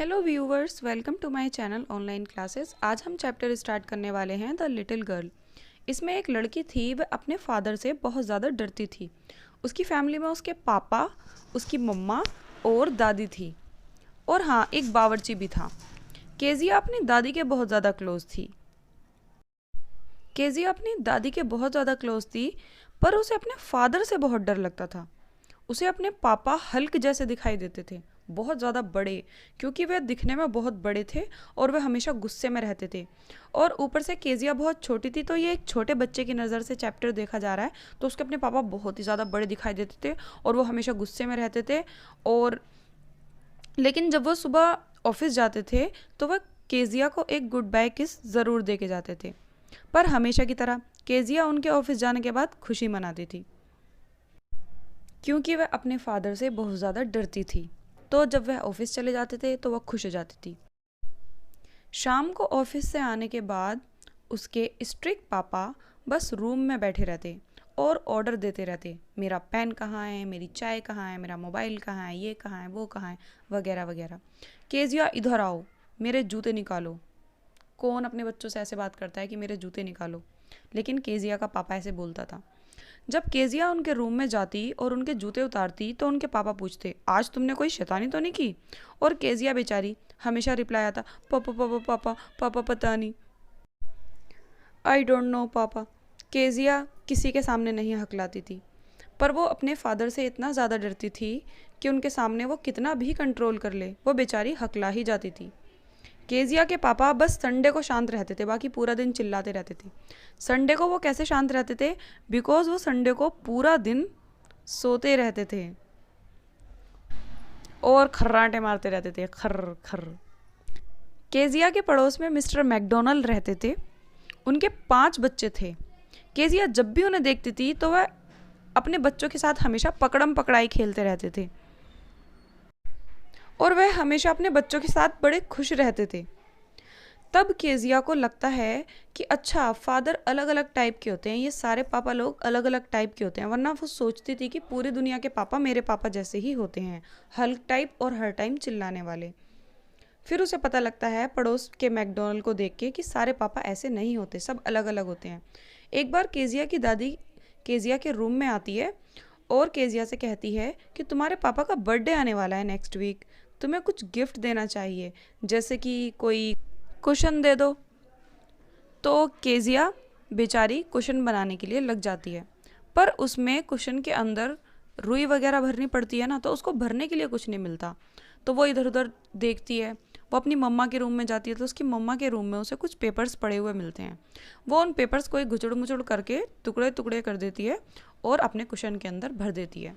Hello viewers, welcome to my channel online classes. आज हम chapter start करने वाले हैं द लिटिल गर्ल। इसमें एक लड़की थी, वह अपने फादर से बहुत ज़्यादा डरती थी। उसकी फैमिली में उसके पापा, उसकी मम्मा और दादी थी, और हाँ, एक बावर्ची भी था। केजिया अपनी दादी के बहुत ज़्यादा क्लोज थी। केजिया अपनी दादी के बहुत ज़्यादा क्लोज थी, पर उसे अपने फादर से बहुत डर लगता था। उसे अपने पापा हल्क जैसे दिखाई देते थे, बहुत ज़्यादा बड़े, क्योंकि वे दिखने में बहुत बड़े थे और वे हमेशा गुस्से में रहते थे। और ऊपर से केजिया बहुत छोटी थी, तो ये एक छोटे बच्चे की नज़र से चैप्टर देखा जा रहा है, तो उसके अपने पापा बहुत ही ज़्यादा बड़े दिखाई देते थे और वो हमेशा गुस्से में रहते थे। और लेकिन जब वो सुबह ऑफिस जाते थे तो वह केजिया को एक गुड बाय किस ज़रूर दे के जाते थे। पर हमेशा की तरह केजिया उनके ऑफिस जाने के बाद खुशी मनाती थी, क्योंकि वह अपने फादर से बहुत ज़्यादा डरती थी। तो जब वह ऑफिस चले जाते थे तो वह खुश हो जाती थी। शाम को ऑफिस से आने के बाद उसके स्ट्रिक्ट पापा बस रूम में बैठे रहते और ऑर्डर देते रहते, मेरा पेन कहाँ है, मेरी चाय कहाँ है, मेरा मोबाइल कहाँ है, ये कहाँ है, वो कहाँ है, वगैरह वगैरह। केजिया इधर आओ, मेरे जूते निकालो। कौन अपने बच्चों से ऐसे बात करता है कि मेरे जूते निकालो? लेकिन केजिया का पापा ऐसे बोलता था। जब केजिया उनके रूम में जाती और उनके जूते उतारती तो उनके पापा पूछते, आज तुमने कोई शैतानी तो नहीं की? और केजिया बेचारी हमेशा रिप्लाई आता, पापा पापा पापा पापा पता नहीं, आई डोंट नो पापा। केजिया किसी के सामने नहीं हकलाती थी, पर वो अपने फादर से इतना ज़्यादा डरती थी कि उनके सामने वो कितना भी कंट्रोल कर ले, वो बेचारी हकला ही जाती थी। केजिया के पापा बस संडे को शांत रहते थे, बाकी पूरा दिन चिल्लाते रहते थे। संडे को वो कैसे शांत रहते थे? बिकॉज वो संडे को पूरा दिन सोते रहते थे और खर्राटे मारते रहते थे, खर्र खर्र। केजिया के पड़ोस में मिस्टर मैकडोनल्ड रहते थे। उनके 5 बच्चे थे। केजिया जब भी उन्हें देखती थी तो वह अपने बच्चों के साथ हमेशा पकड़म पकड़ाई खेलते रहते थे और वह हमेशा अपने बच्चों के साथ बड़े खुश रहते थे। तब केजिया को लगता है कि अच्छा, फादर अलग अलग टाइप के होते हैं, ये सारे पापा लोग अलग अलग टाइप के होते हैं, वरना वो सोचती थी कि पूरी दुनिया के पापा मेरे पापा जैसे ही होते हैं, हल्क टाइप और हर टाइम चिल्लाने वाले। फिर उसे पता लगता है पड़ोस के मैकडोनल्ड को देख के कि सारे पापा ऐसे नहीं होते, सब अलग अलग होते हैं। एक बार केजिया की दादी केजिया के रूम में आती है और केजिया से कहती है कि तुम्हारे पापा का बर्थडे आने वाला है नेक्स्ट वीक, तुम्हें कुछ गिफ्ट देना चाहिए, जैसे कि कोई कुशन दे दो। तो केजिया बेचारी कुशन बनाने के लिए लग जाती है, पर उसमें कुशन के अंदर रुई वगैरह भरनी पड़ती है ना, तो उसको भरने के लिए कुछ नहीं मिलता। तो वो इधर उधर देखती है। वो अपनी मम्मा के रूम में जाती है तो उसकी मम्मा के रूम में उसे कुछ पेपर्स पड़े हुए मिलते हैं। वो उन पेपर्स को एक घुचड़ मुचड़ करके टुकड़े टुकड़े कर देती है और अपने कुशन के अंदर भर देती है,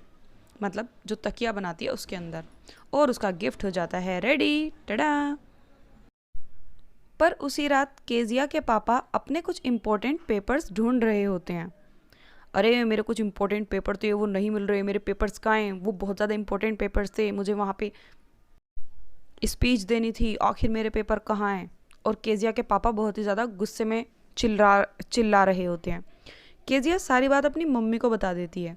मतलब जो तकिया बनाती है उसके अंदर, और उसका गिफ्ट हो जाता है रेडी, टडा। पर उसी रात केजिया के पापा अपने कुछ इम्पोर्टेंट पेपर्स ढूंढ रहे होते हैं। अरे, मेरे कुछ इम्पोर्टेंट पेपर थे, वो नहीं मिल रहे, मेरे पेपर्स कहाँ हैं? वो बहुत ज़्यादा इम्पोर्टेंट पेपर्स थे, मुझे वहाँ पे स्पीच देनी थी, आखिर मेरे पेपर कहाँ हैं? और केजिया के पापा बहुत ही ज़्यादा गुस्से में चिल्ला रहे होते हैं। केजिया सारी बात अपनी मम्मी को बता देती है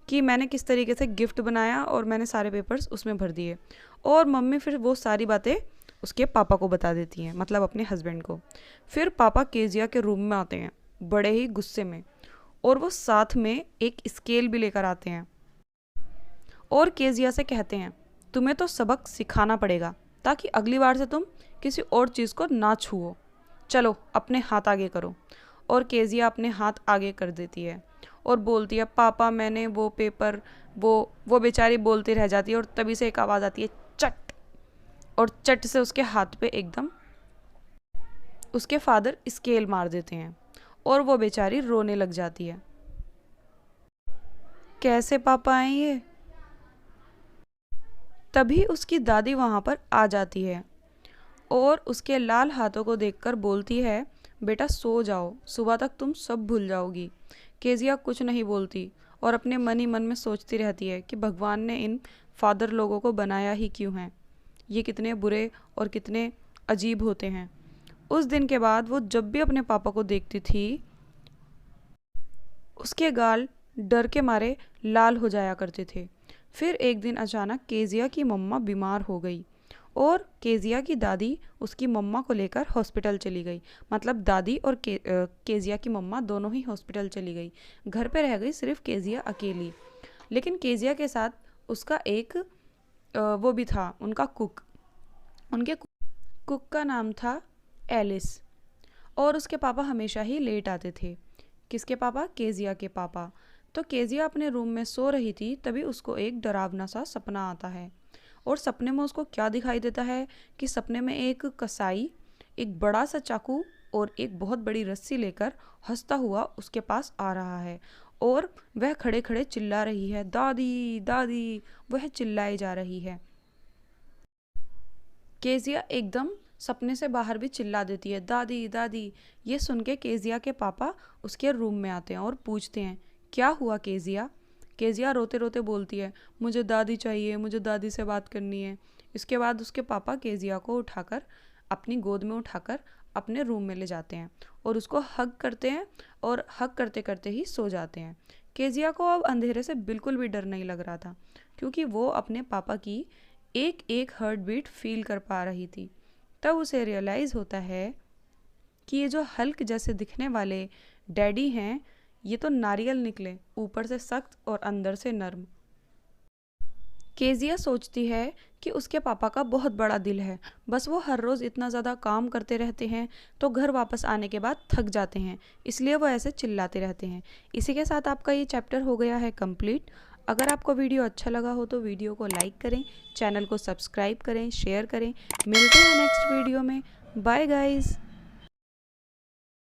कि मैंने किस तरीके से गिफ्ट बनाया और मैंने सारे पेपर्स उसमें भर दिए। और मम्मी फिर वो सारी बातें उसके पापा को बता देती हैं, मतलब अपने हस्बैंड को। फिर पापा केजिया के रूम में आते हैं बड़े ही गुस्से में, और वो साथ में एक स्केल भी लेकर आते हैं और केजिया से कहते हैं, तुम्हें तो सबक सिखाना पड़ेगा ताकि अगली बार से तुम किसी और चीज़ को ना छुओ। चलो अपने हाथ आगे करो। और केजिया अपने हाथ आगे कर देती है और बोलती है, पापा मैंने वो पेपर, वो बेचारी बोलती रह जाती है और तभी से एक आवाज़ आती है, चट। और चट से उसके हाथ पे एकदम उसके फादर स्केल मार देते हैं और वो बेचारी रोने लग जाती है। कैसे पापा आए ये? तभी उसकी दादी वहाँ पर आ जाती है और उसके लाल हाथों को देखकर बोलती है, बेटा सो जाओ, सुबह तक तुम सब भूल जाओगी। केजिया कुछ नहीं बोलती और अपने मन ही मन में सोचती रहती है कि भगवान ने इन फादर लोगों को बनाया ही क्यों है, ये कितने बुरे और कितने अजीब होते हैं। उस दिन के बाद वो जब भी अपने पापा को देखती थी, उसके गाल डर के मारे लाल हो जाया करते थे। फिर एक दिन अचानक केजिया की मम्मा बीमार हो गई और केजिया की दादी उसकी मम्मा को लेकर हॉस्पिटल चली गई। मतलब दादी और केजिया की मम्मा दोनों ही हॉस्पिटल चली गई। घर पे रह गई सिर्फ केजिया अकेली। लेकिन केजिया के साथ उसका एक वो भी था, उनका कुक। उनके कुक का नाम था एलिस। और उसके पापा हमेशा ही लेट आते थे। किसके पापा? केजिया के पापा। तो केजिया अपने रूम में सो रही थी, तभी उसको एक डरावना सा सपना आता है। और सपने में उसको क्या दिखाई देता है कि सपने में एक कसाई एक बड़ा सा चाकू और एक बहुत बड़ी रस्सी लेकर हंसता हुआ उसके पास आ रहा है। और वह खड़े खड़े चिल्ला रही है, दादी दादी, वह चिल्लाई जा रही है। केजिया एकदम सपने से बाहर भी चिल्ला देती है, दादी दादी। ये सुन के केजिया के पापा उसके रूम में आते हैं और पूछते हैं, क्या हुआ केजिया? केजिया रोते रोते बोलती है, मुझे दादी चाहिए, मुझे दादी से बात करनी है। इसके बाद उसके पापा केजिया को उठाकर अपनी गोद में उठाकर अपने रूम में ले जाते हैं और उसको हग करते हैं और हग करते करते ही सो जाते हैं। केजिया को अब अंधेरे से बिल्कुल भी डर नहीं लग रहा था, क्योंकि वो अपने पापा की एक एक हार्ट बीट फील कर पा रही थी। तब उसे रियलाइज़ होता है कि ये जो हल्क जैसे दिखने वाले डैडी हैं, ये तो नारियल निकले, ऊपर से सख्त और अंदर से नर्म। केजिया सोचती है कि उसके पापा का बहुत बड़ा दिल है, बस वो हर रोज़ इतना ज़्यादा काम करते रहते हैं तो घर वापस आने के बाद थक जाते हैं, इसलिए वो ऐसे चिल्लाते रहते हैं। इसी के साथ आपका ये चैप्टर हो गया है कंप्लीट। अगर आपको वीडियो अच्छा लगा हो तो वीडियो को लाइक करें, चैनल को सब्सक्राइब करें, शेयर करें। मिलते हैं नेक्स्ट वीडियो में। Bye guys.